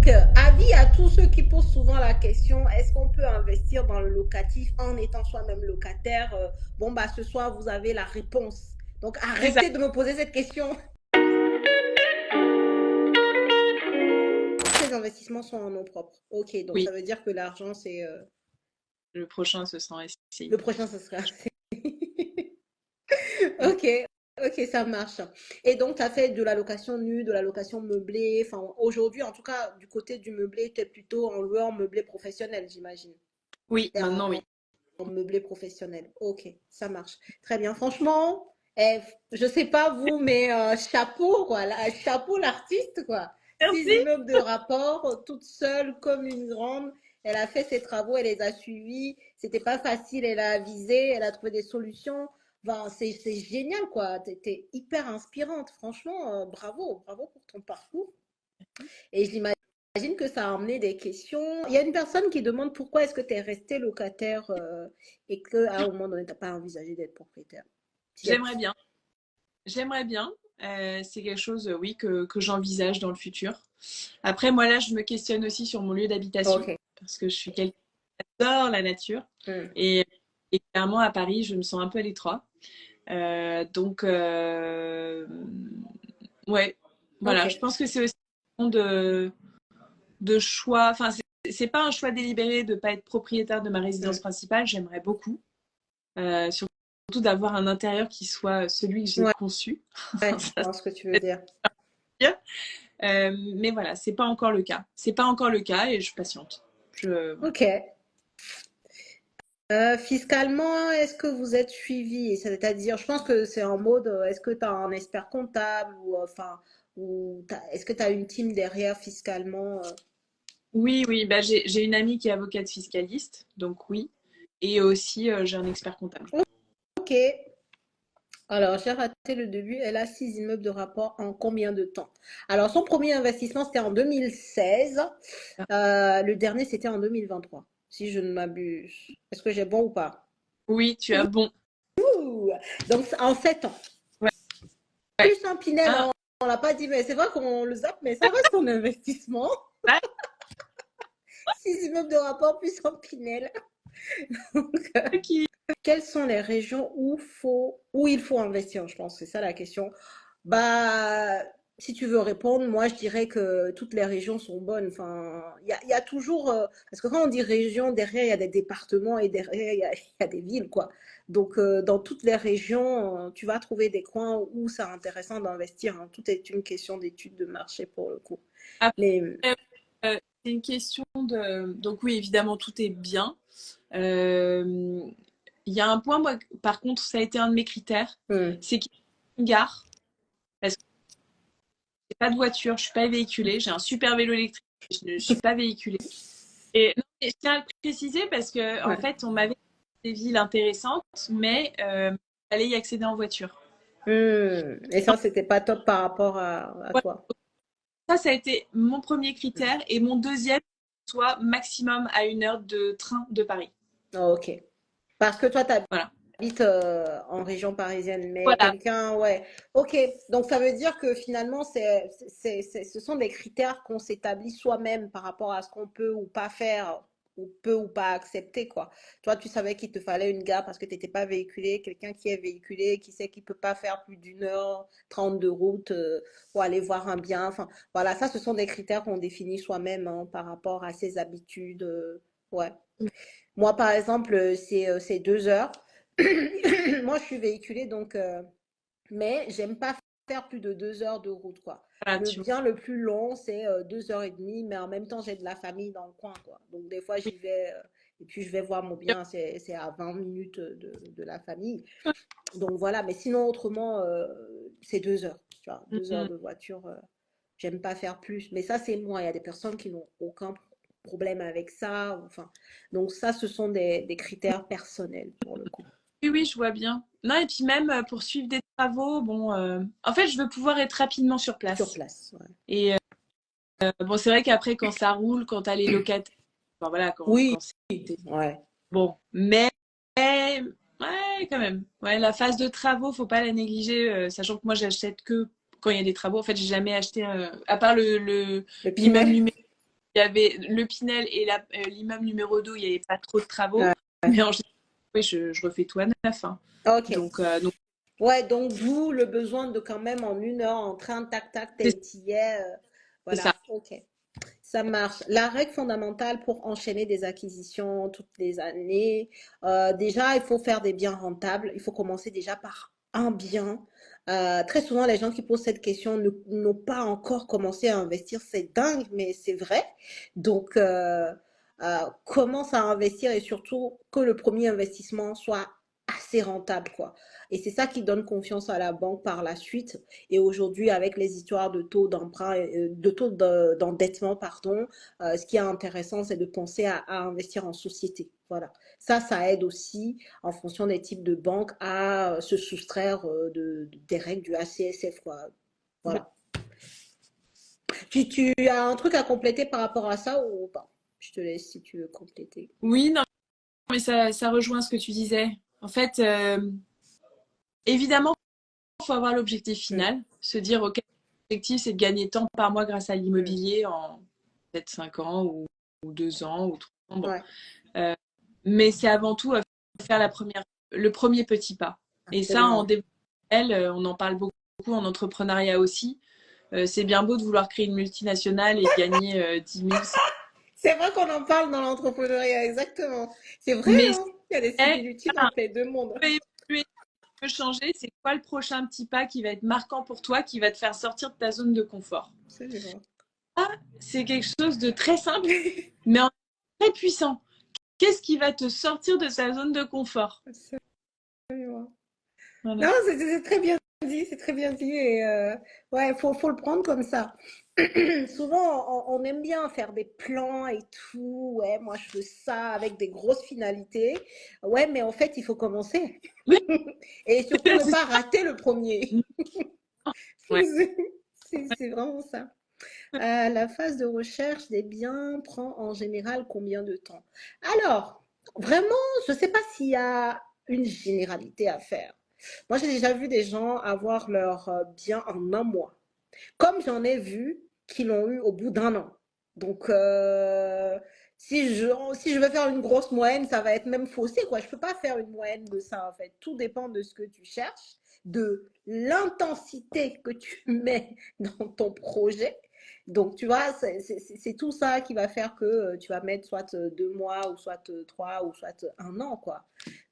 Donc, avis à tous ceux qui posent souvent la question, est-ce qu'on peut investir dans le locatif en étant soi-même locataire? Bon, bah, ce soir, vous avez la réponse. Donc, C'est ça. arrêtez de me poser cette question. Ces investissements sont en nom propre. Ok, donc ça Oui, veut dire que l'argent, c'est le prochain, ce sera en SCI. le prochain, ce sera. Ok, ok, ça marche. Et donc, tu as fait de la location nue, de la location meublée. Enfin, aujourd'hui, en tout cas, du côté du meublé, tu es plutôt en loueur meublé professionnel, j'imagine. Oui, T'es maintenant, oui. en meublé professionnel. Ok, ça marche. Très bien. Franchement, je sais pas vous, mais chapeau, quoi. Chapeau l'artiste, quoi. Six Merci. immeubles de rapport, toute seule comme une grande. Elle a fait ses travaux, elle les a suivis. C'était pas facile, elle a avisé, elle a trouvé des solutions. Enfin, c'est génial, quoi. T'es hyper inspirante. Franchement, bravo, bravo pour ton parcours. Et j'imagine que ça a amené des questions. Il y a une personne qui demande pourquoi est-ce que tu es resté locataire et qu'à un moment donné, tu n'as pas envisagé d'être propriétaire. J'aimerais bien. J'aimerais bien. C'est quelque chose, oui, que j'envisage dans le futur. Après, moi, là, je me questionne aussi sur mon lieu d'habitation Ok. parce que je suis quelqu'un qui adore la nature. Hmm. Et, et clairement, à Paris, je me sens un peu à l'étroit. Donc, ouais, Ok. voilà. Je pense que c'est aussi une question de choix. Enfin, c'est pas un choix délibéré de ne pas être propriétaire de ma résidence Hmm. principale. J'aimerais beaucoup. Surtout d'avoir un intérieur qui soit celui que j'ai Ouais, conçu. ouais, je Ça, vois ce que tu veux dire. c'est sûr. Mais voilà, c'est pas encore le cas. C'est pas encore le cas et je patiente. Voilà. Ok. Fiscalement, est-ce que vous êtes suivi? C'est-à-dire, je pense que c'est en mode, est-ce que tu as un expert comptable ou enfin, est-ce que tu as une team derrière fiscalement? Oui, oui, bah, j'ai une amie qui est avocate fiscaliste, donc oui. Et aussi, j'ai un expert comptable. Ok. Alors, j'ai raté le début. Elle a 6 immeubles de rapport en combien de temps? Alors, son premier investissement, c'était en 2016. Le dernier, c'était en 2023, si je ne m'abuse. Est-ce que j'ai bon ou pas? Oui, tu as bon. Ouh. Donc, en 7 ans. Ouais, ouais. Plus un Pinel, Un, hein. On l'a pas dit, mais c'est vrai qu'on le zappe, mais ça reste un investissement. ouais, 6 immeubles de rapport plus un Pinel. Donc, qui... quelles sont les régions où il faut investir? Je pense que c'est ça la question. Bah, si tu veux répondre, moi je dirais que toutes les régions sont bonnes. Enfin, il y a toujours, parce que quand on dit région, derrière il y a des départements et derrière il y a des villes, quoi. Donc, dans toutes les régions, tu vas trouver des coins où c'est intéressant d'investir, hein. Tout est une question d'étude de marché pour le coup. Mais, Après, c'est une question de... Donc oui, évidemment, tout est bien. Euh, Il y a un point, moi, par contre, ça a été un de mes critères, hmm. c'est qu'il y a une gare, parce que j'ai pas de voiture, je suis pas véhiculée, j'ai un super vélo électrique, je ne suis pas véhiculée. Et non, mais je tiens à le préciser parce que en Ouais. fait, on m'avait dit des villes intéressantes, mais il fallait y accéder en voiture. Et ça, c'était pas top par rapport à Ouais, toi. ça a été mon premier critère. Et mon deuxième, soit maximum à 1 heure de train de Paris. Ah, ok. Parce que toi, tu Voilà. habites en région parisienne, mais Voilà. quelqu'un, ouais. Ok, donc ça veut dire que finalement, ce sont des critères qu'on s'établit soi-même par rapport à ce qu'on peut ou pas faire, ou peut ou pas accepter, quoi. Toi, tu savais qu'il te fallait une gare parce que tu n'étais pas véhiculé, quelqu'un qui est véhiculé, qui sait qu'il peut pas faire plus d'1h30 de route pour aller voir un bien. Enfin, voilà, ça, ce sont des critères qu'on définit soi-même hein, par rapport à ses habitudes. Ouais. Moi, par exemple, c'est 2 heures. Moi, je suis véhiculée, donc, mais j'aime pas faire plus de 2 heures de route, quoi. Voilà, Le tu vois. bien le plus long, c'est 2 heures et demie, mais en même temps, j'ai de la famille dans le coin, quoi. Donc, des fois, j'y vais, et puis je vais voir mon bien, c'est à 20 minutes de la famille. Donc, voilà, mais sinon, autrement, c'est 2 heures, tu vois, 2 heures de voiture. J'aime pas faire plus. Mais ça, c'est moi. Il y a des personnes qui n'ont aucun problème avec ça. Enfin, donc ça, ce sont des critères personnels pour le coup. Oui, oui, je vois bien. Non, et puis même pour suivre des travaux, bon, en fait, je veux pouvoir être rapidement sur Sur place. place. Ouais. Et bon, c'est vrai qu'après, quand ça roule, quand t'as les locataires, enfin, voilà, Oui, quand c'est ouais. bon, mais ouais, quand même. Ouais, la phase de travaux, faut pas la négliger, sachant que moi, j'achète que quand il y a des travaux. En fait, j'ai jamais acheté, à part Le l'immeuble Pinel. numérique. il y avait le Pinel et l'immeuble numéro 2, il n'y avait pas trop de Ouais. travaux. Mais en général, oui, je refais tout à neuf. Hein. Ok. Donc Ouais, donc d'où le besoin de quand même en 1 heure, en train, tac, tac, c'est t'y es. c'est Voilà, ça. ok. Ça marche. La règle fondamentale pour enchaîner des acquisitions toutes les années, déjà, il faut faire des biens rentables. Il faut commencer déjà par un bien. Très souvent, les gens qui posent cette question n'ont pas encore commencé à investir. C'est dingue, mais c'est vrai. Donc, commence à investir et surtout que le premier investissement soit assez rentable, quoi. Et c'est ça qui donne confiance à la banque par la suite. Et aujourd'hui, avec les histoires de taux d'emprunt, de taux d'endettement, pardon, ce qui est intéressant, c'est de penser à investir en société. Voilà. Ça aide aussi, en fonction des types de banques, à se soustraire des règles du ACSF, quoi. Voilà. Tu as un truc à compléter par rapport à ça ou pas? Je te laisse si tu veux compléter. Oui, non, mais ça rejoint ce que tu disais. En fait, évidemment, il faut avoir l'objectif Mm. final, se dire, OK, l'objectif, c'est de gagner tant par mois grâce à Mm. l'immobilier en peut-être 5 ans ou 2 ans ou 3 ans. Bon. Ouais, Euh, mais c'est avant tout faire le premier petit pas. Et ça, en absolument. développement, on en parle beaucoup en entrepreneuriat aussi. C'est bien beau de vouloir créer une multinationale et gagner 10 000. C'est vrai qu'on en parle dans l'entrepreneuriat, exactement. C'est vrai, Mais hein? Il y a des c'est, similitudes voilà, entre les deux mondes. peut évoluer, peut changer. C'est quoi le prochain petit pas qui va être marquant pour toi, qui va te faire sortir de ta zone de confort? Absolument. C'est quelque chose de très simple, mais très puissant. Qu'est-ce qui va te sortir de sa zone de confort? Absolument. Voilà. Non, c'est très bien dit, c'est très bien dit. Et ouais, faut le prendre comme ça. Souvent, on aime bien faire des plans et tout. Ouais, moi, je veux ça avec des grosses finalités. Ouais, mais en fait, il faut commencer. Et surtout, ne pas rater le premier. Ouais. C'est vraiment ça. La phase de recherche des biens prend en général combien de temps? Alors, vraiment, je ne sais pas s'il y a une généralité à faire. Moi, j'ai déjà vu des gens avoir leur bien en un mois. Comme j'en ai vu qui l'ont eu au bout d'1 an. Donc, si je veux faire une grosse moyenne, ça va être même faussé, quoi. Je ne peux pas faire une moyenne de ça, en fait. Tout dépend de ce que tu cherches, de l'intensité que tu mets dans ton projet. Donc, tu vois, c'est tout ça qui va faire que tu vas mettre soit 2 mois, ou soit 3, ou soit 1 an, quoi.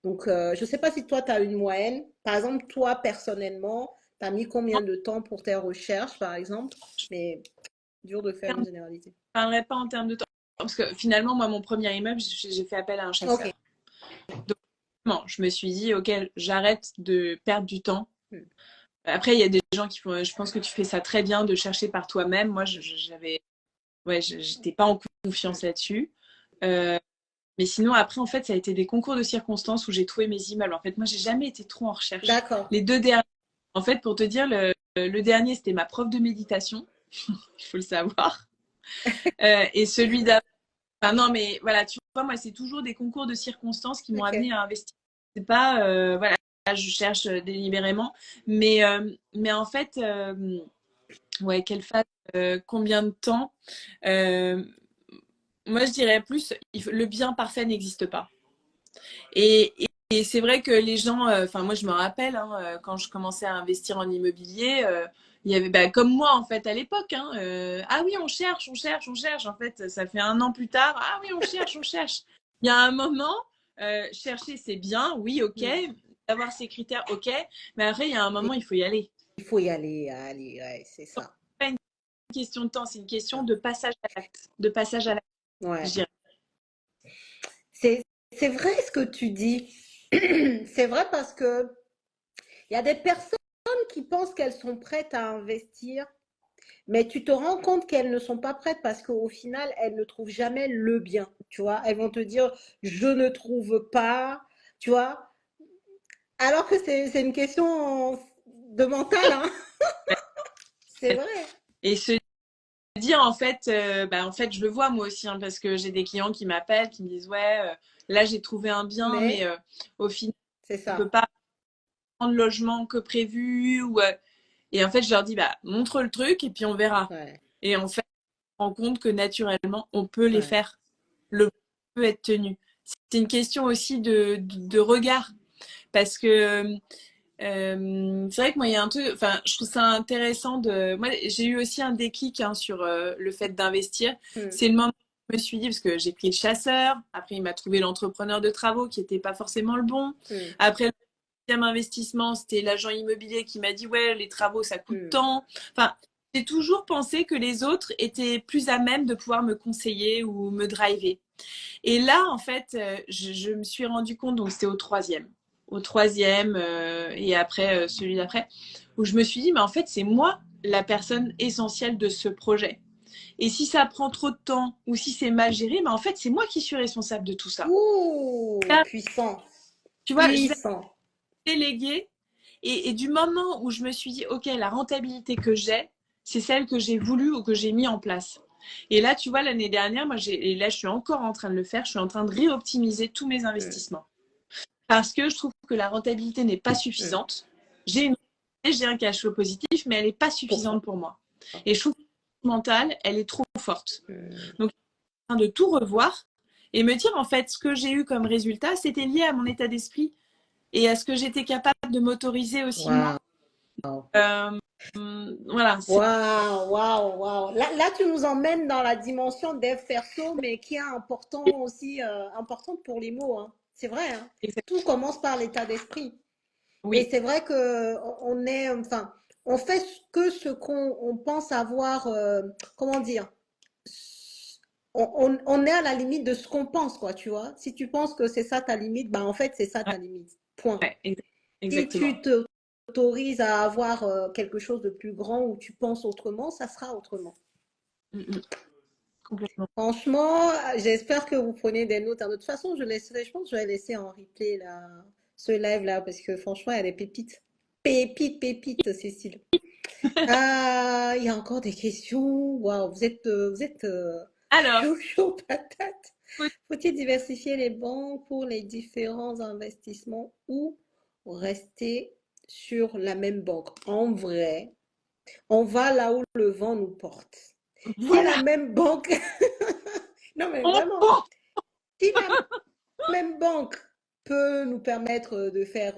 Donc, je ne sais pas si toi, tu as une moyenne. Par exemple, toi, personnellement, tu as mis combien de temps pour tes recherches, par exemple? Mais dur de faire Je une ne généralité. parlerai pas en termes de temps. Parce que finalement, moi, mon premier immeuble, j'ai fait appel à un Ok. chasseur. Donc, bon, je me suis dit, OK, j'arrête de perdre du temps. Hmm. Après, il y a des gens qui font, je pense que tu fais ça très bien de chercher par toi-même. Moi, j'étais pas en Hmm. confiance là-dessus. Euh, mais sinon, après, en fait, ça a été des concours de circonstances où j'ai trouvé mes immeubles. En fait, moi, j'ai jamais été trop en recherche. D'accord. Les deux derniers, en fait, pour te dire, le dernier, c'était ma prof de méditation. Il faut le savoir. Et celui d'avant, enfin, non, mais voilà, tu vois, moi, c'est toujours des concours de circonstances qui m'ont Ok. amené à investir. C'est pas, voilà, je cherche délibérément. Mais en fait, ouais, quelle phase, combien de temps? Euh, Moi, je dirais plus, le bien parfait n'existe pas. Et c'est vrai que les gens, enfin moi je me rappelle, hein, quand je commençais à investir en immobilier, il y avait, bah, comme moi en fait à l'époque, hein, ah oui on cherche, on cherche, on cherche. En fait, ça fait 1 an plus tard, ah oui on cherche, on cherche. Il y a un moment, chercher c'est bien, oui ok, Hmm. d'avoir ces critères ok, mais après il y a un moment il faut y aller. Il faut y aller, allez, ouais, c'est ça. C'est pas une question de temps, c'est une question de passage à l'acte, de passage à l'acte, je Ouais. dirais. C'est, c'est vrai ce que tu dis. C'est vrai parce que il y a des personnes qui pensent qu'elles sont prêtes à investir. Mais tu te rends compte qu'elles ne sont pas prêtes parce qu'au final, elles ne trouvent jamais le bien. Tu vois, elles vont te dire, je ne trouve pas. Tu vois, alors que c'est une question de mental, hein. C'est vrai. Et se dire en fait je le vois moi aussi, hein, parce que j'ai des clients qui m'appellent qui me disent ouais, là j'ai trouvé un bien mais Mais au final c'est on peut ça. pas prendre le logement que prévu ou et en fait je leur dis bah montre le truc et puis on verra. Ouais. Et en fait rend compte que naturellement, on peut les Ouais. faire. Le peut être tenu. C'est une question aussi de regard. Parce que c'est vrai que moi, il y a un truc, enfin, je trouve ça intéressant de. Moi, j'ai eu aussi un déclic sur le fait d'investir. Mm, C'est le moment où je me suis dit, parce que j'ai pris le chasseur, après, il m'a trouvé l'entrepreneur de travaux qui n'était pas forcément le bon. mm, Après, le deuxième investissement, c'était l'agent immobilier qui m'a dit, ouais, les travaux, ça coûte mm. tant. Enfin, j'ai toujours pensé que les autres étaient plus à même de pouvoir me conseiller ou me driver. Et là, en fait, je me suis rendu compte, donc c'était au troisième et après celui d'après, où je me suis dit, mais en fait, c'est moi la personne essentielle de ce projet. Et si ça prend trop de temps ou si c'est mal géré, mais en fait, c'est moi qui suis responsable de tout ça. Ouh, Là, puissant, tu vois, je vais puissant. déléguer et du moment où je me suis dit, OK, la rentabilité que j'ai, c'est celle que j'ai voulu ou que j'ai mis en place. Et là, tu vois, l'année dernière, et là, je suis encore en train de le faire, je suis en train de réoptimiser tous mes Mm, investissements. Parce que je trouve que la rentabilité n'est pas mm. suffisante. J'ai un cash flow positif, mais elle n'est pas Pourquoi? suffisante pour moi. Et je trouve que la mentale, elle est trop forte. Mm. Donc, je suis en train de tout revoir et me dire, en fait, ce que j'ai eu comme résultat, c'était lié à mon état d'esprit et à ce que j'étais capable de m'autoriser aussi Waouh, moi. Euh, voilà, c'est waouh, waouh, waouh. Là, tu nous emmènes dans la dimension dev perso, mais qui est important aussi, importante pour les mots, hein. C'est vrai, hein. Tout commence par l'état d'esprit. Et oui, c'est vrai que on est, enfin, on fait que ce qu'on on pense avoir, comment dire, on est à la limite de ce qu'on pense, quoi, tu vois. Si tu penses que c'est ça ta limite, bah en fait, c'est ça ouais, ta limite. Point. ouais, Si exactement. tu t'autorises à avoir quelque chose de plus grand ou tu penses autrement, ça sera autrement. Mm, mm, complètement. Franchement, j'espère que vous prenez des notes. De toute façon, je pense que je vais laisser en replay là, ce live là, parce que franchement, il y a des pépites. Pépites, pépites, Cécile. Ah, il y a encore des questions. Waouh, vous êtes Alors, chaud patate. Faut-il diversifier les banques pour les différents investissements ou rester sur la même banque? En vrai, on va là où le vent nous porte. Si la voilà. même banque, non mais On vraiment, prend. si la même banque peut nous permettre de faire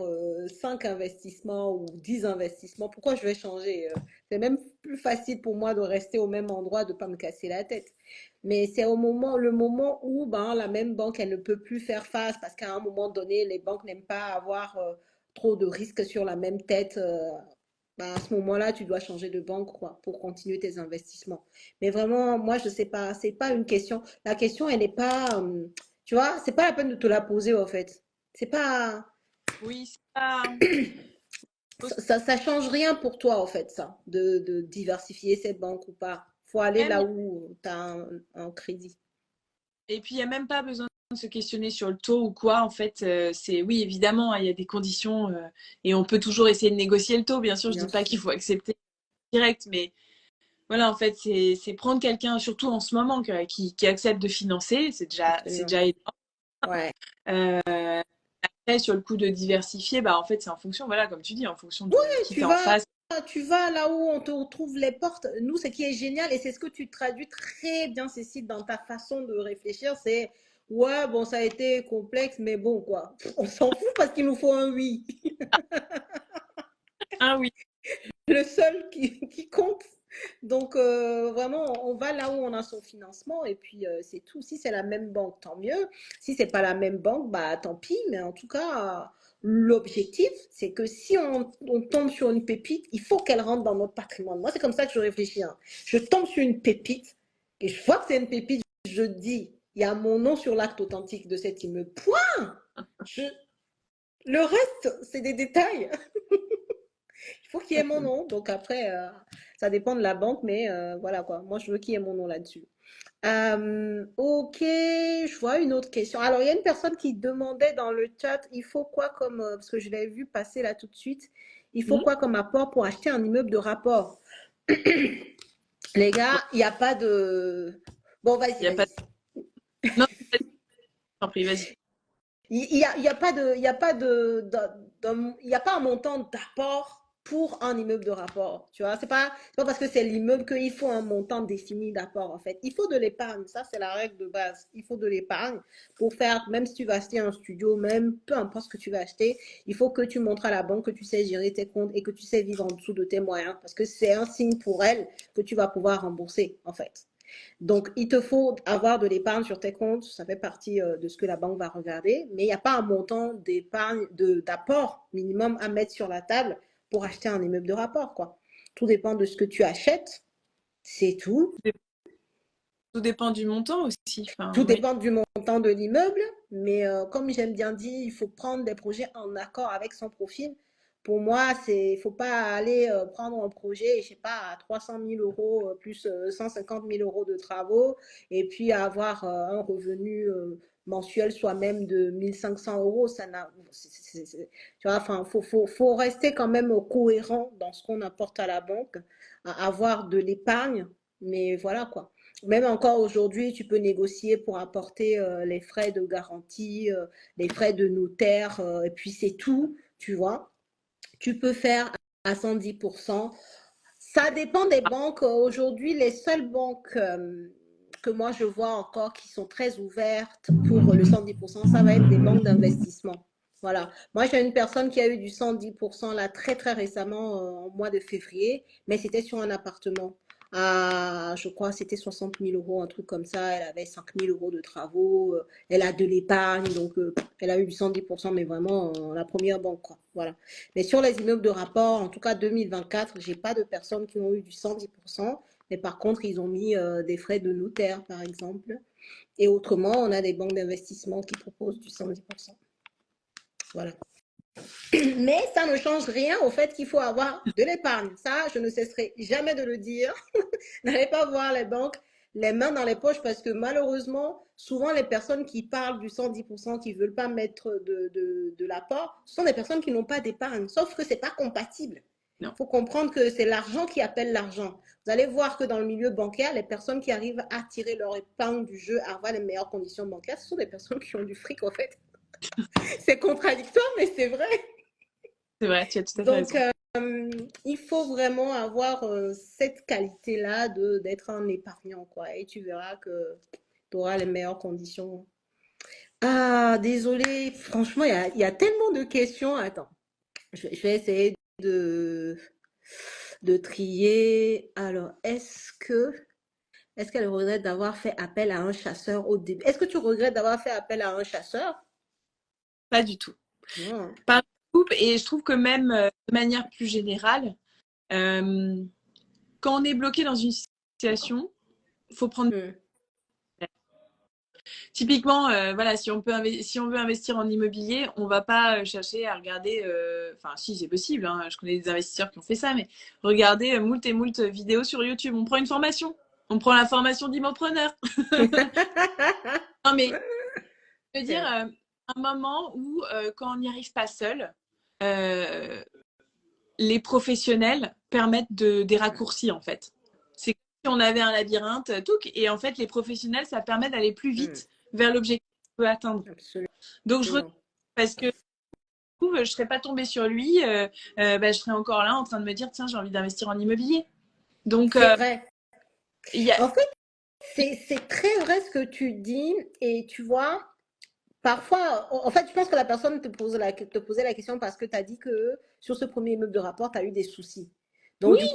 5 investissements ou 10 investissements, pourquoi je vais changer? C'est même plus facile pour moi de rester au même endroit, de ne pas me casser la tête. Mais c'est le moment où ben, la même banque, elle ne peut plus faire face parce qu'à un moment donné, les banques n'aiment pas avoir trop de risques sur la même tête. Ben, à ce moment-là, tu dois changer de banque quoi, pour continuer tes investissements. Mais vraiment, moi, je sais pas, c'est pas une question. La question, elle n'est pas, tu vois, c'est pas la peine de te la poser en fait. C'est pas, Oui, c'est pas. ça change rien pour toi en fait, ça, de diversifier cette banque ou pas. Faut aller Même, là où tu as un crédit. et puis, il n'y a même pas besoin de se questionner sur le taux ou quoi. En fait, c'est oui, évidemment, hein, il y a des conditions et on peut toujours essayer de négocier le taux. Bien sûr, je Bien dis pas sûr. qu'il faut accepter direct, mais voilà, en fait, c'est prendre quelqu'un, surtout en ce moment, qui accepte de financer. C'est Absolument. déjà aidant. Ouais. Après, sur le coup de diversifier, bah, en fait, c'est en fonction, voilà, comme tu dis, en fonction de qui Tu t'es en vas, face. tu vas là où on te retrouve les portes. Nous, ce qui est génial, et c'est ce que tu traduis très bien, Cécile, dans ta façon de réfléchir, c'est ouais, bon, ça a été complexe, mais bon, quoi. On s'en fout parce qu'il nous faut un oui. Ah oui, Le seul qui compte. Donc, vraiment, on va là où on a son financement et puis c'est tout. Si c'est la même banque, tant mieux. Si c'est pas la même banque, bah tant pis. Mais en tout cas, l'objectif, c'est que si on tombe sur une pépite, il faut qu'elle rentre dans notre patrimoine. Moi, c'est comme ça que je réfléchis, hein. Je tombe sur une pépite et je vois que c'est une pépite, je dis, il y a mon nom sur l'acte authentique de cet immeuble. Point. Je... Le reste, c'est des détails. Il faut qu'il y ait mon nom. Donc après, ça dépend de la banque, mais voilà quoi. Moi, je veux qu'il y ait mon nom là-dessus. Ok, je vois une autre question. Alors, il y a une personne qui demandait dans le chat, il faut quoi comme, parce que je l'ai vu passer là tout de suite, il faut mhm. quoi comme apport pour acheter un immeuble de rapport? Les Ouais, gars, il n'y a pas de... Bon, il vas-y, y a pas. vas-y. Non, vas-y, t'en prie, vas-y. Il y a pas de, il y a pas de, il y a pas un montant d'apport pour un immeuble de rapport. Tu vois, c'est pas parce que c'est l'immeuble qu'il faut un montant défini d'apport, en fait. Il faut de l'épargne. Ça, c'est la règle de base. Il faut de l'épargne pour faire, même si tu vas acheter un studio, même peu importe ce que tu vas acheter, il faut que tu montres à la banque que tu sais gérer tes comptes et que tu sais vivre en dessous de tes moyens parce que c'est un signe pour elle que tu vas pouvoir rembourser, en fait. Donc, il te faut avoir de l'épargne sur tes comptes. Ça fait partie de ce que la banque va regarder. Mais il n'y a pas un montant d'épargne, d'apport minimum à mettre sur la table pour acheter un immeuble de rapport, quoi. Tout dépend de ce que tu achètes. C'est tout. Tout dépend du montant aussi. Tout Enfin, oui. dépend du montant de l'immeuble, mais comme j'aime bien dire, il faut prendre des projets en accord avec son profil. Pour moi, il ne faut pas aller prendre un projet, je sais pas, à 300 000 euros plus 150 000 euros de travaux et puis avoir un revenu mensuel soi-même de 1500 euros. Ça n'a, tu vois, enfin, faut rester quand même cohérent dans ce qu'on apporte à la banque, avoir de l'épargne, mais voilà quoi. Même encore aujourd'hui, tu peux négocier pour apporter les frais de garantie, les frais de notaire, et puis c'est tout, tu vois. Tu peux faire à 110%. Ça dépend des banques. Aujourd'hui, les seules banques que moi je vois encore qui sont très ouvertes pour le 110%, ça va être des banques d'investissement. Voilà. Moi, j'ai une personne qui a eu du 110% là très très récemment, au mois de février, mais c'était sur un appartement. Je crois, c'était 60 000 euros, un truc comme ça. Elle avait 5 000 euros de travaux. Elle a de l'épargne, donc elle a eu du 110%, mais vraiment la première banque, quoi. Voilà. Mais sur les immeubles de rapport, en tout cas 2024, j'ai pas de personnes qui ont eu du 110%. Mais par contre, ils ont mis des frais de notaire, par exemple. Et autrement, on a des banques d'investissement qui proposent du 110%. Voilà. Mais ça ne change rien au fait qu'il faut avoir de l'épargne. Ça, je ne cesserai jamais de le dire. N'allez pas voir les banques les mains dans les poches parce que malheureusement, souvent les personnes qui parlent du 110%, qui ne veulent pas mettre de l'apport, ce sont des personnes qui n'ont pas d'épargne. Sauf que ce n'est pas compatible. Non. Il faut comprendre que c'est l'argent qui appelle l'argent. Vous allez voir que dans le milieu bancaire, les personnes qui arrivent à tirer leur épargne du jeu, à avoir les meilleures conditions bancaires, ce sont des personnes qui ont du fric, en fait. C'est contradictoire, mais c'est vrai. C'est vrai, tu as tout à fait Donc, raison. il faut vraiment avoir cette qualité-là d'être un épargnant, quoi. Et tu verras que tu auras les meilleures conditions. Ah, désolé, franchement, il y a tellement de questions. Attends, je vais essayer de trier. Alors, est-ce qu'elle regrette d'avoir fait appel à un chasseur au début? Est-ce que tu regrettes d'avoir fait appel à un chasseur? Pas du tout. Non. Pas du tout. Et je trouve que même de manière plus générale, euh, quand on est bloqué dans une situation, il faut prendre. Hmm. Typiquement, voilà, si on veut investir en immobilier, on va pas chercher à regarder. Enfin, si c'est possible, hein, je connais des investisseurs qui ont fait ça, mais regarder moult et moult vidéos sur YouTube. On prend une formation. On prend la formation d'immopreneur. Non, mais je veux dire, un moment où, quand on n'y arrive pas seul, euh, les professionnels permettent des raccourcis, en fait. C'est comme si on avait un labyrinthe, tout, et en fait, les professionnels, ça permet d'aller plus Hmm. vite vers l'objectif qu'on veut atteindre. Absolument. Donc, je retrouve parce que je serais pas tombée sur lui, bah, je serais encore là en train de me dire, tiens, j'ai envie d'investir en immobilier. Donc, C'est vrai. il y a... En fait, c'est très vrai ce que tu dis et tu vois, parfois, en fait, je pense que la personne te posait la question parce que tu as dit que sur ce premier immeuble de rapport, tu as eu des soucis. Donc, Oui,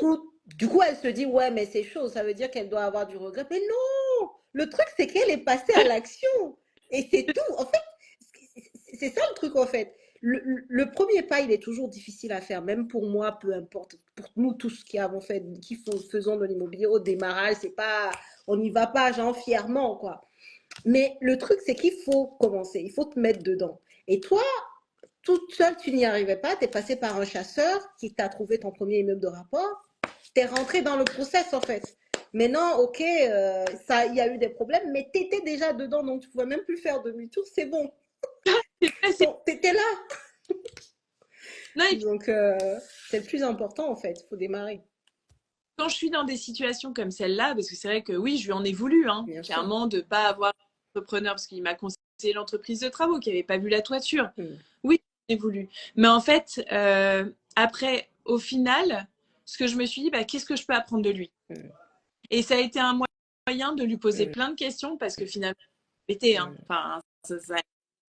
du coup, elle se dit, ouais, mais c'est chaud, ça veut dire qu'elle doit avoir du regret. Mais non, le truc, c'est qu'elle est passée à l'action. Et c'est tout. En fait, c'est ça le truc, en fait. Le premier pas, il est toujours difficile à faire, même pour moi, peu importe. Pour nous tous qui avons fait, faisons de l'immobilier au démarrage, c'est pas, on n'y va pas, genre, fièrement, quoi. Mais le truc, c'est qu'il faut commencer, il faut te mettre dedans. Et toi, toute seule, tu n'y arrivais pas, tu es passé par un chasseur qui t'a trouvé ton premier immeuble de rapport, tu es rentré dans le process en fait. Maintenant, ok, ça, il y a eu des problèmes, mais tu étais déjà dedans, donc tu ne pouvais même plus faire demi-tour, c'est bon. c'est... Donc, tu étais là. Non, et puis, Donc, c'est le plus important en fait, il faut démarrer. quand je suis dans des situations comme celle-là, parce que c'est vrai que oui, je lui en ai voulu, hein, Bien sûr. clairement, de ne pas avoir un entrepreneur, parce qu'il m'a conseillé l'entreprise de travaux, qui n'avait pas vu la toiture. Hmm. Oui, j'ai voulu. Mais en fait, après, au final, ce que je me suis dit, bah, qu'est-ce que je peux apprendre de lui? Mm. Et ça a été un moyen de lui poser Mm. plein de questions parce que finalement, il était, hein, Mm. enfin, ça a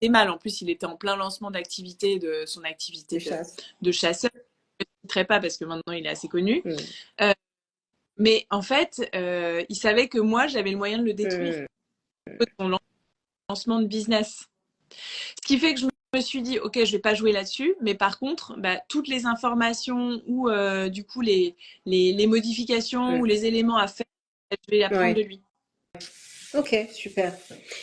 été mal. En plus, il était en plein lancement d'activité, de son De activité chasse. de chasseur. Je ne citerai pas parce que maintenant il est assez connu. Mm. Euh, mais en fait, il savait que moi, j'avais le moyen de le détruire. Mm. Son lancement de business. Ce qui fait que je me suis dit, ok, je vais pas jouer là-dessus, mais par contre, bah, toutes les informations ou du coup les modifications ou Mm. les éléments à faire, je vais apprendre Ouais. de lui. Ok, super.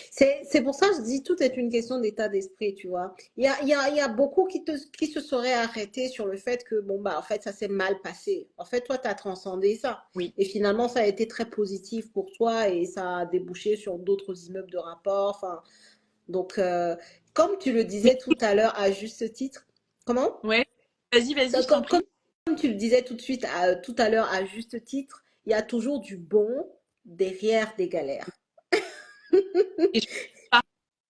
C'est pour ça que je dis tout est une question d'état d'esprit, tu vois. Il y a beaucoup qui se seraient arrêtés sur le fait que, bon, bah, en fait, ça s'est mal passé. En fait, toi, tu as transcendé ça. Oui. Et finalement, ça a été très positif pour toi et ça a débouché sur d'autres immeubles de rapport. Enfin, donc, comme tu le Mais disais tout à l'heure à juste titre, comment? ouais, vas-y, je t'en Comme prie. tu le disais tout à l'heure à juste titre, il y a toujours du bon derrière des galères. Et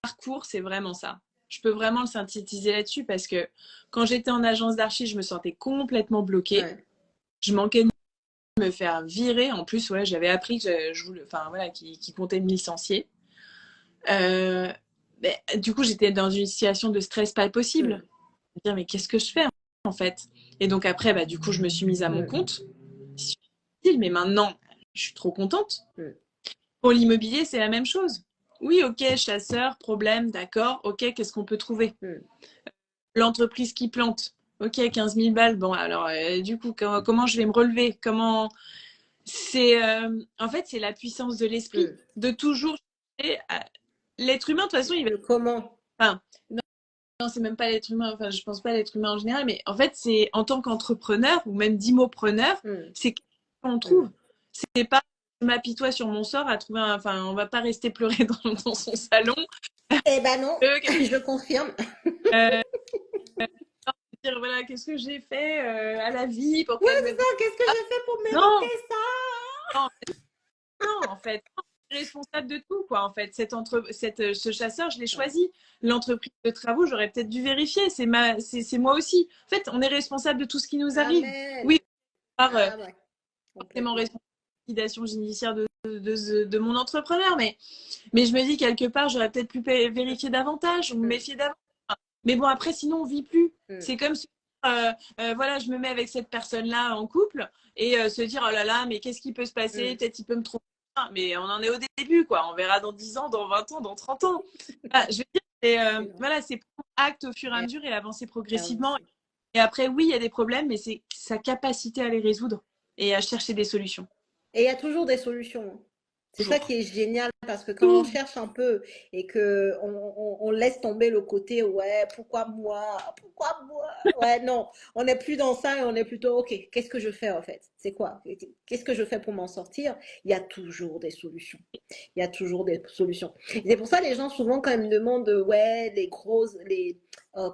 parcours, c'est vraiment ça. Je peux vraiment le synthétiser là-dessus parce que quand j'étais en agence d'archi, je me sentais complètement bloquée. Ouais. Je manquais de me faire virer. En plus, ouais, j'avais appris que je voulais, enfin voilà, qui comptait me licencier. Euh, du coup, j'étais dans une situation de stress pas Mm. possible. Dire mais qu'est-ce que je fais en fait? Et donc après, bah, du coup, je me suis mise à mon Mm. compte. C'est difficile, mais maintenant, je suis trop contente. Mm. Pour l'immobilier, c'est la même chose. Oui, ok, chasseur, problème, d'accord. Ok, qu'est-ce qu'on peut trouver? Mm. L'entreprise qui plante. Ok, 15 000 balles. Bon, alors, du coup, comment je vais me relever? Comment c'est en fait, c'est la puissance de l'esprit Mm. de toujours. L'être humain, de toute façon, il va. Le comment? Enfin, non, c'est même pas l'être humain. Enfin, je pense pas à l'être humain en général, mais en fait, c'est en tant qu'entrepreneur ou même d'immopreneur, Mm. c'est qu'on Mm. trouve. C'est pas je m'apitoie sur mon sort à trouver enfin, on va pas rester pleurer dans son salon. Eh ben non, Euh, je confirme. euh, dire voilà, qu'est-ce que j'ai fait à la vie pour Ouais, qu'elle c'est me. ça. Qu'est-ce que j'ai fait pour Non, mériter ça? non, non, en fait, responsable de tout, quoi. En fait, ce chasseur, je l'ai Ouais. choisi. L'entreprise de travaux, j'aurais peut-être dû vérifier. C'est moi aussi. En fait, on est responsable de tout ce qui nous arrive. Amen. Oui, par Ah ouais, forcément complètement. responsable de la liquidation judiciaire de mon entrepreneur, mais je me dis quelque part, j'aurais peut-être pu vérifier davantage ou me Mm. méfier davantage. Mais bon, après, sinon, on vit plus. Mm. C'est comme si, voilà, je me mets avec cette personne-là en couple et se dire, oh là là, mais qu'est-ce qui peut se passer? Mm. Peut-être il peut me tromper. Mais on en est au début, quoi. On verra dans 10 ans, dans 20 ans, dans 30 ans. Ah, je veux dire, C'est vrai. voilà, c'est prendre acte au fur et à Et mesure et avancer progressivement. avancer. Et après, oui, il y a des problèmes, mais c'est sa capacité à les résoudre et à chercher des solutions. Et il y a toujours des solutions, hein. C'est ça qui Toujours. est génial parce que quand on Toujours. cherche un peu et que on laisse tomber le côté ouais, pourquoi moi? Pourquoi moi? Ouais, non, on n'est plus dans ça et on est plutôt ok, qu'est-ce que je fais en fait? C'est quoi? Qu'est-ce que je fais pour m'en sortir? Il y a toujours des solutions. Il y a toujours des solutions. Et c'est pour ça que les gens souvent quand ils me demandent ouais,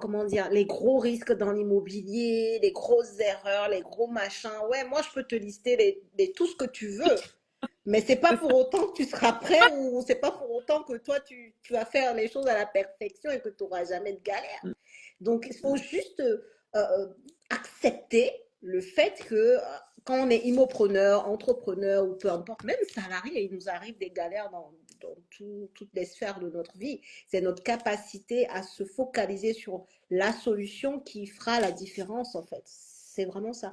comment dire, les gros risques dans l'immobilier, les grosses erreurs, les gros machins. Ouais, moi je peux te lister tout ce que tu veux. Mais c'est pas pour autant que tu seras prêt ou c'est pas pour autant que toi tu vas faire les choses à la perfection et que tu n'auras jamais de galère. Donc il faut juste accepter le fait que quand on est immopreneur, entrepreneur ou peu importe, même salarié, il nous arrive des galères dans toutes les sphères de notre vie. C'est notre capacité à se focaliser sur la solution qui fera la différence en fait. C'est vraiment ça.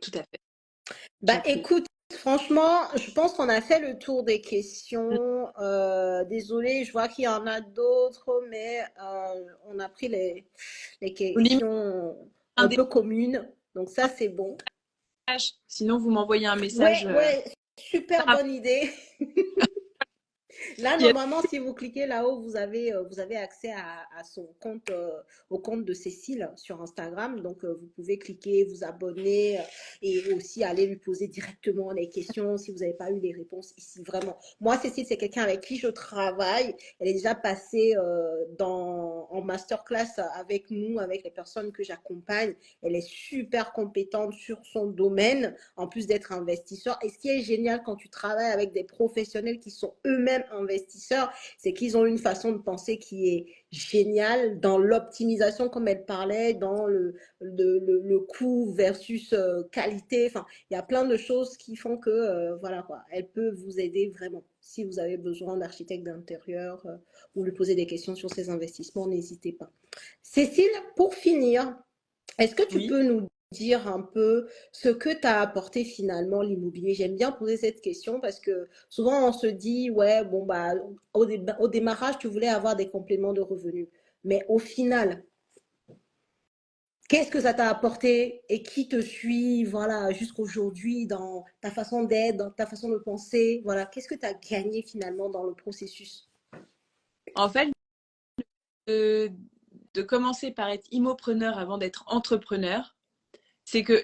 Tout à fait. Bah J'approuve. écoute, franchement, je pense qu'on a fait le tour des questions. Désolée, je vois qu'il y en a d'autres, mais on a pris les Ou limite, questions un un des peu communes. Donc ça, c'est bon. messages. Sinon, vous m'envoyez un message. Ouais, ouais, super Par bonne idée. Là, rapport normalement, si vous cliquez là-haut, vous avez accès à son compte, au compte de Cécile sur Instagram. Donc, vous pouvez cliquer, vous abonner et aussi aller lui poser directement les questions si vous n'avez pas eu les réponses ici. Vraiment. Moi, Cécile, c'est quelqu'un avec qui je travaille. Elle est déjà passée en masterclass avec nous, avec les personnes que j'accompagne. Elle est super compétente sur son domaine, en plus d'être investisseur. Et ce qui est génial quand tu travailles avec des professionnels qui sont eux-mêmes investisseurs, investisseurs, c'est qu'ils ont une façon de penser qui est géniale dans l'optimisation, comme elle parlait, dans le coût versus qualité. Enfin, il y a plein de choses qui font que, voilà quoi, elle peut vous aider vraiment. Si vous avez besoin d'architecte d'intérieur ou lui poser des questions sur ses investissements, n'hésitez pas. Cécile, pour finir, est-ce que tu Oui. peux nous dire un peu ce que t'a apporté finalement l'immobilier? J'aime bien poser cette question parce que souvent on se dit, ouais, bon, bah, au démarrage, tu voulais avoir des compléments de revenus. Mais au final, qu'est-ce que ça t'a apporté et qui te suit, voilà, jusqu'aujourd'hui dans ta façon d'être, dans ta façon de penser, voilà, qu'est-ce que tu as gagné finalement dans le processus? En fait, de, de commencer par être immopreneur avant d'être entrepreneur, c'est que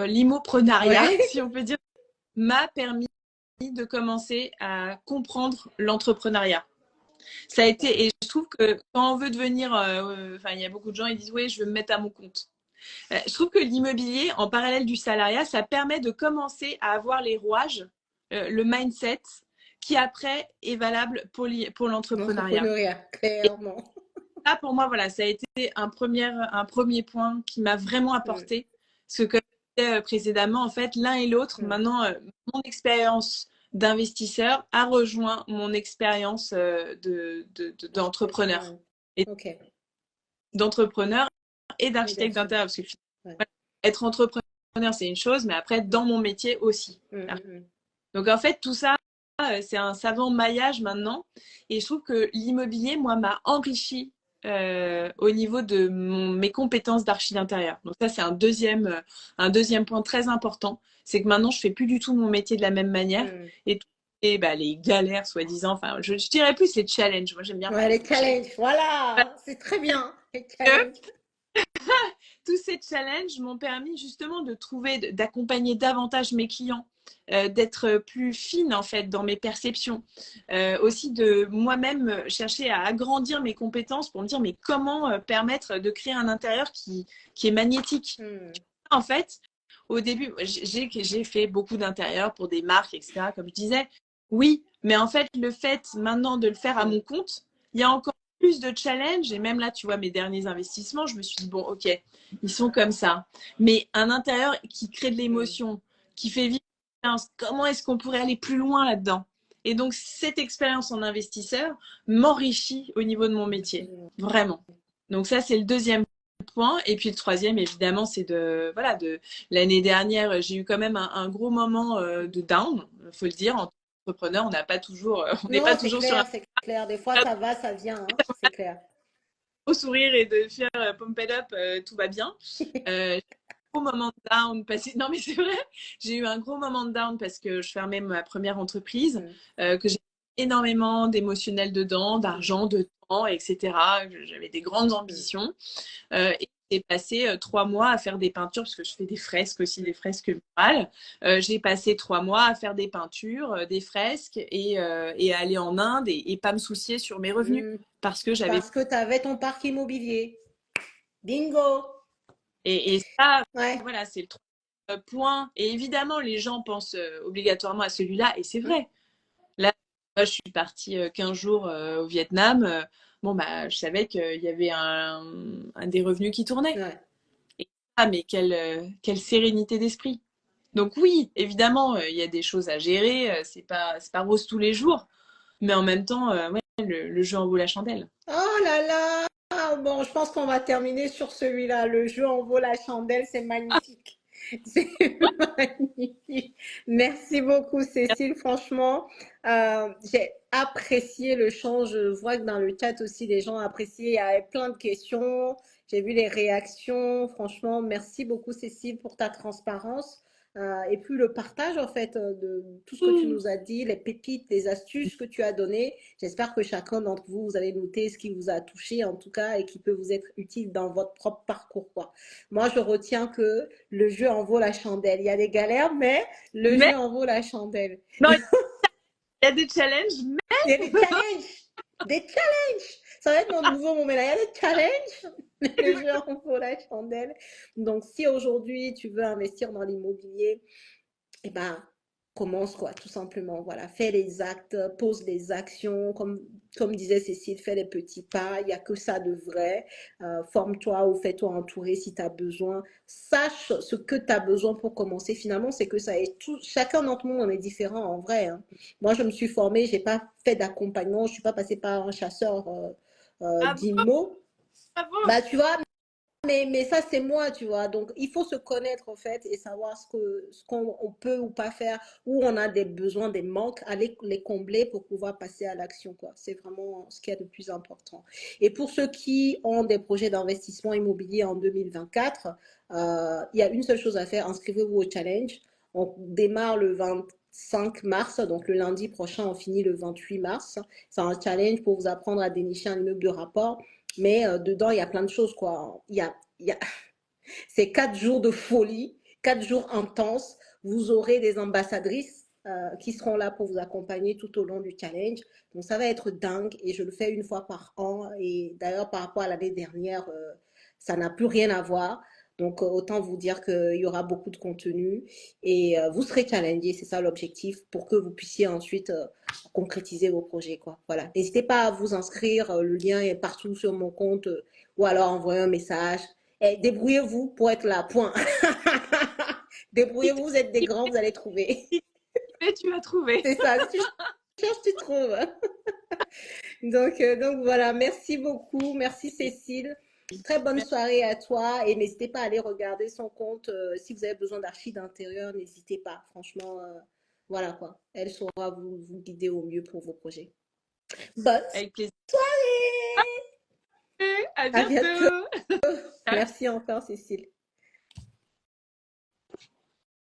l'immoprenariat, Ouais. si on peut dire, m'a permis de commencer à comprendre l'entrepreneuriat. Ça a été, et je trouve que quand on veut devenir, enfin, il y a beaucoup de gens, ils disent, oui, je veux me mettre à mon compte. Je trouve que l'immobilier, en parallèle du salariat, ça permet de commencer à avoir les rouages, le mindset, qui après est valable pour l'entrepreneuriat. L'entrepreneuriat, Et clairement. ça, pour moi, voilà, ça a été un premier point qui m'a vraiment Mm, apporté. Parce que, comme je disais précédemment, en fait, l'un et l'autre, mm. maintenant, mon expérience d'investisseur a rejoint mon expérience d'entrepreneur. Entrepreneur. Et Ok. d'entrepreneur et Oui, bien d'architecte sûr. d'intérieur. Parce que Ouais. voilà, être entrepreneur, c'est une chose, mais après, dans mon métier aussi. Mm, mm, Donc, en fait, tout ça, c'est un savant maillage maintenant. Et je trouve que l'immobilier, moi, m'a enrichi au niveau de mes compétences d'archi d'intérieur. Donc, ça, c'est un deuxième point très important. C'est que maintenant, je fais plus du tout mon métier de la même manière. mm. Et bah, les galères, soi-disant, enfin, je dirais plus les challenges. Moi, j'aime bien Ouais, parler les des challenges. challenges, voilà, c'est très bien, les challenges. Tous ces challenges m'ont permis justement de trouver, d'accompagner davantage mes clients, d'être plus fine en fait dans mes perceptions, aussi de moi-même chercher à agrandir mes compétences pour me dire mais comment permettre de créer un intérieur qui est magnétique. Mm, En fait, au début, j'ai fait beaucoup d'intérieurs pour des marques, etc. Comme je disais, oui, mais en fait, le fait maintenant de le faire à mm, mon compte, il y a encore plus de challenges. Et même là, tu vois, mes derniers investissements, je me suis dit, bon, ok, ils sont comme ça. Mais un intérieur qui crée de mm. l'émotion, qui fait vivre l'expérience, comment est-ce qu'on pourrait aller plus loin là-dedans? Et donc, cette expérience en investisseur m'enrichit au niveau de mon métier, Absolument. vraiment. Donc ça, c'est le deuxième point. Et puis le troisième, évidemment, c'est voilà, l'année dernière, j'ai eu quand même un gros moment de down, faut le dire. En tant qu'entrepreneur, on n'est pas Non, c'est toujours sur un clair, c'est clair. Des fois, ça va, ça vient, hein, c'est clair. beau sourire et de faire pump it up, tout va bien. J'ai eu un gros moment de down non mais c'est vrai, j'ai eu un gros moment de down parce que je fermais ma première entreprise, Mm, que j'ai énormément d'émotionnel dedans, mm, d'argent, de temps, etc. J'avais des grandes mm, ambitions. Et j'ai passé 3 mois à faire des peintures, parce que je fais des fresques aussi, des fresques murales. J'ai passé 3 mois à faire des peintures, des fresques, et à aller en Inde et pas me soucier sur mes revenus, mm. parce que j'avais... Parce que tu avais ton parc immobilier. Bingo! Et ça, Ouais. voilà, c'est le troisième point. Et évidemment, les gens pensent obligatoirement à celui-là, et c'est vrai. Là, moi, je suis partie 15 jours au Vietnam. Bon, bah, je savais qu'il y avait un des revenus qui tournait. Ouais. Et, ah, mais quelle sérénité d'esprit. Donc oui, évidemment, il y a des choses à gérer, c'est pas rose tous les jours, mais en même temps, ouais, le jeu en vaut la chandelle. Oh là là! Bon, je pense qu'on va terminer sur celui-là. Le jeu en vaut la chandelle, c'est magnifique. C'est magnifique. Merci beaucoup, Cécile. Franchement, j'ai apprécié le champ. Je vois que dans le chat aussi, les gens apprécient. Il y avait plein de questions. J'ai vu les réactions. Franchement, merci beaucoup, Cécile, pour ta transparence. Et puis le partage, en fait, de tout ce que tu nous as dit, les pépites, les astuces que tu as données. J'espère que chacun d'entre vous, vous allez noter ce qui vous a touché, en tout cas, et qui peut vous être utile dans votre propre parcours, quoi. Moi, je retiens que le jeu en vaut la chandelle. Il y a des galères, mais le Mais jeu en vaut la chandelle. non, il y a des challenges, Il y a des challenges. Des challenges. Ça va être mon nouveau moment. Il y a des challenges. Mais le jeu en vaut la chandelle. Donc, si aujourd'hui, tu veux investir dans l'immobilier, eh ben, commence quoi, tout simplement. Voilà, fais les actes, pose les actions, comme disait Cécile, fais les petits pas, il n'y a que ça de vrai. Forme-toi ou fais-toi entourer si tu as besoin. Sache ce que tu as besoin pour commencer. Finalement, c'est que ça est tout, chacun d'entre nous, on est différent en vrai, hein. Moi, je me suis formée, j'ai pas fait d'accompagnement, je suis pas passée par un chasseur Ah bon, d'IMO. ah bon. Bah, tu vois, mais ça, c'est moi, tu vois. Donc, il faut se connaître, en fait, et savoir ce qu'on on peut ou pas faire, où on a des besoins, des manques, aller les combler pour pouvoir passer à l'action, quoi. C'est vraiment ce qui est le plus important. Et pour ceux qui ont des projets d'investissement immobilier en 2024, il y a une seule chose à faire, inscrivez-vous au challenge. On démarre le 25 mars, donc le lundi prochain, on finit le 28 mars. C'est un challenge pour vous apprendre à dénicher un immeuble de rapport. Mais dedans, il y a plein de choses, quoi. Il y a... C'est 4 jours de folie, 4 jours intenses. Vous aurez des ambassadrices qui seront là pour vous accompagner tout au long du challenge. Donc, ça va être dingue et je le fais une fois par an. Et d'ailleurs, par rapport à l'année dernière, ça n'a plus rien à voir. Donc, autant vous dire qu'il y aura beaucoup de contenu et vous serez challengé, c'est ça l'objectif, pour que vous puissiez ensuite concrétiser vos projets, quoi. Voilà. N'hésitez pas à vous inscrire, le lien est partout sur mon compte ou alors envoyer un message. Et débrouillez-vous pour être là, point. Si Débrouillez-vous, vous êtes des grands, vous allez trouver. tu fais, tu vas trouver. C'est ça, si tu cherches, tu trouves. Donc voilà, merci beaucoup, merci Cécile. Très bonne soirée à toi et n'hésitez pas à aller regarder son compte. Si vous avez besoin d'archives d'intérieur, n'hésitez pas. Franchement, voilà quoi. Elle saura vous guider au mieux pour vos projets. Bonne Avec plaisir. soirée! À À bientôt. bientôt. Merci encore, Cécile.